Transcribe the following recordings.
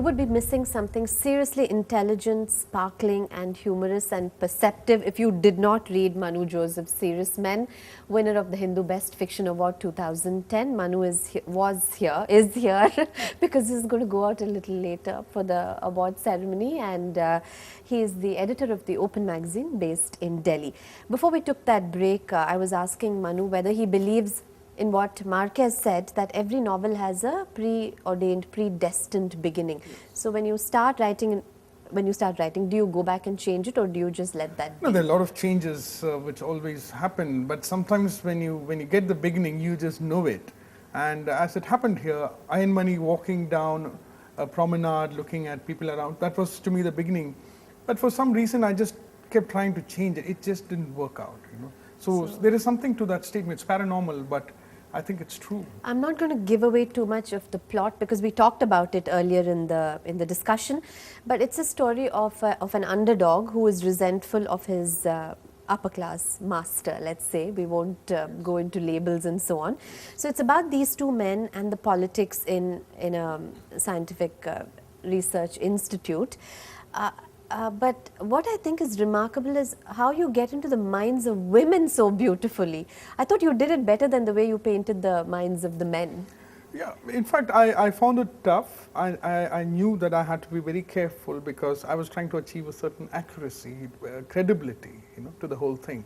you would be missing something seriously intelligent, sparkling and humorous and perceptive if you did not read Manu Joseph's Serious Men, winner of the Hindu Best Fiction Award 2010. Manu is here because he's going to go out a little later for the award ceremony, and he is the editor of the Open magazine based in Delhi. Before we took that break, I was asking Manu whether he believes in what Marquez said, that every novel has a preordained, predestined beginning. So when you start writing, do you go back and change it, or do you just let that be? No, there are a lot of changes which always happen, but sometimes when you get the beginning, you just know it. And as it happened here, Iron Money walking down a promenade, looking at people around, that was to me the beginning. But for some reason, I just kept trying to change it. It just didn't work out, you know. So there is something to that statement. It's paranormal, but I think it's true. I'm not going to give away too much of the plot because we talked about it earlier in the discussion, but it's a story of an underdog who is resentful of his upper class master, let's say. We won't go into labels and so on. So it's about these two men and the politics in a scientific research institute. But what I think is remarkable is how you get into the minds of women so beautifully. I thought you did it better than the way you painted the minds of the men. Yeah, in fact, I found it tough. I knew that I had to be very careful because I was trying to achieve a certain accuracy, credibility, you know, to the whole thing.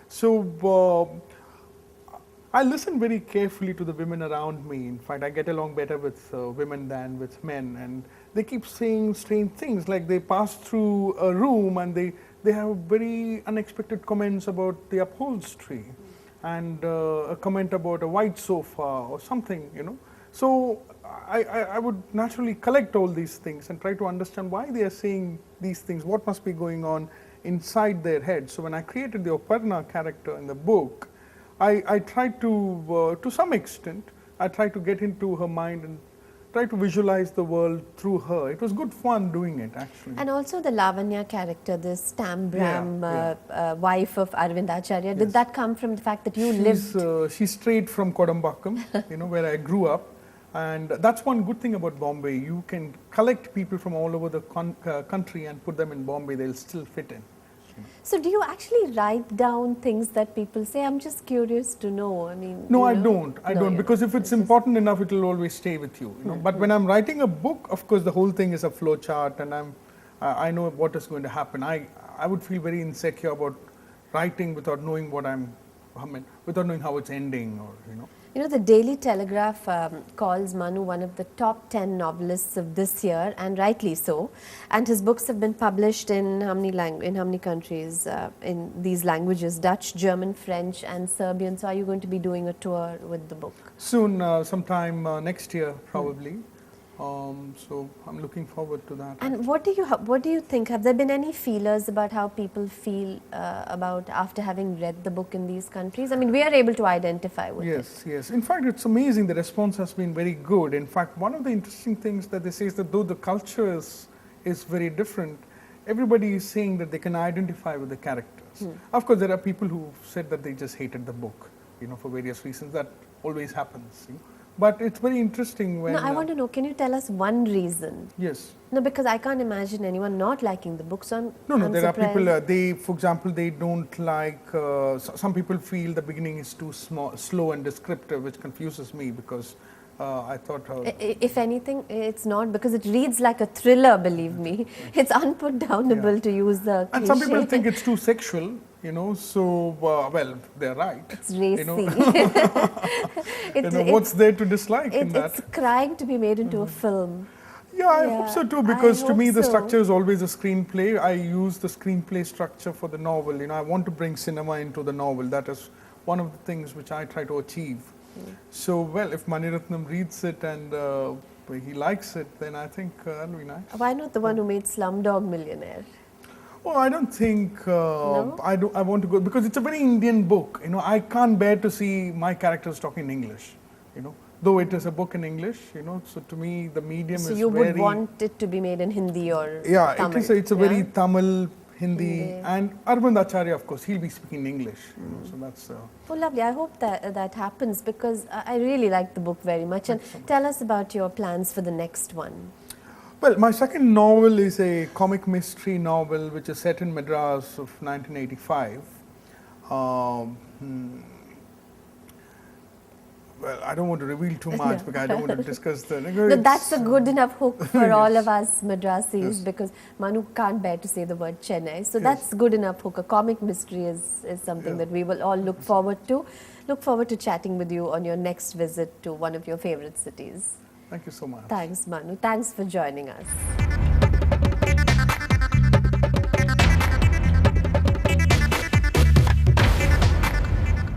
So I listen very carefully to the women around me. In fact, I get along better with women than with men, and they keep saying strange things, like they pass through a room and they have very unexpected comments about the upholstery and a comment about a white sofa or something, you know. So I would naturally collect all these things and try to understand why they are saying these things, what must be going on inside their head. So when I created the Aparna character in the book, I tried to some extent, I tried to get into her mind and try to visualize the world through her. It was good fun doing it, actually. And also the Lavanya character, this Tambram wife of Arvind Acharya, did that come from the fact that you lived? She's straight from Kodambakkam, you know, where I grew up. And that's one good thing about Bombay. You can collect people from all over the country and put them in Bombay, they'll still fit in. So do you actually write down things that people say? I'm just curious to know. I mean, no, I don't, because if it's important enough, it will always stay with you. You know? But when I'm writing a book, of course, the whole thing is a flow chart, and I know what is going to happen. I would feel very insecure about writing without knowing without knowing how it's ending, or you know. You know, the Daily Telegraph calls Manu one of the top 10 novelists of this year, and rightly so. And his books have been published in how many countries? In these languages: Dutch, German, French, and Serbian. So, are you going to be doing a tour with the book? Soon, sometime next year, probably. So I'm looking forward to that. And what do you think? Have there been any feelers about how people feel about after having read the book in these countries? I mean, we are able to identify with it. Yes. In fact, it's amazing. The response has been very good. In fact, one of the interesting things that they say is that though the culture is very different, everybody is saying that they can identify with the characters. Of course, there are people who said that they just hated the book, you know, for various reasons. That always happens. You know? But it's very interesting when... No, I want to know, can you tell us one reason? Yes. No, because I can't imagine anyone not liking the book, so I'm there surprised. Are people, for example, they don't like, some people feel the beginning is too slow and descriptive, which confuses me because I thought... if anything, it's not, because it reads like a thriller, believe me. It's unputdownable to use the And some people think it's too sexual. You know, so, well, they're right. It's racy. You know, what's there to dislike in that? It's crying to be made into a film. Yeah, I hope so too, because to me the structure is always a screenplay. I use the screenplay structure for the novel. You know, I want to bring cinema into the novel. That is one of the things which I try to achieve. So, well, if Maniratnam reads it and he likes it, then I think that'll be nice. Why not the one who made Slumdog Millionaire? Oh, I don't think no? I want to go, because it's a very Indian book. You know, I can't bear to see my characters talking English. You know, though it is a book in English. You know, so to me the medium is very... So you would want it to be made in Hindi or Tamil? It's a very Tamil, Hindi, and Arvind Acharya, of course, he'll be speaking English. You know, so that's... Oh, lovely. I hope that happens, because I really like the book very much. And tell us about your plans for the next one. Well, my second novel is a comic mystery novel which is set in Madras of 1985. Um, hmm, well, I don't want to reveal too much No. because I don't want to discuss the. No, that's a good enough hook for all Yes. of us Madrasis, Yes. because Manu can't bear to say the word Chennai. So Yes. that's good enough hook. A comic mystery is something Yeah. that we will all look forward to. Look forward to chatting with you on your next visit to one of your favorite cities. Thank you so much. Thanks, Manu. Thanks for joining us.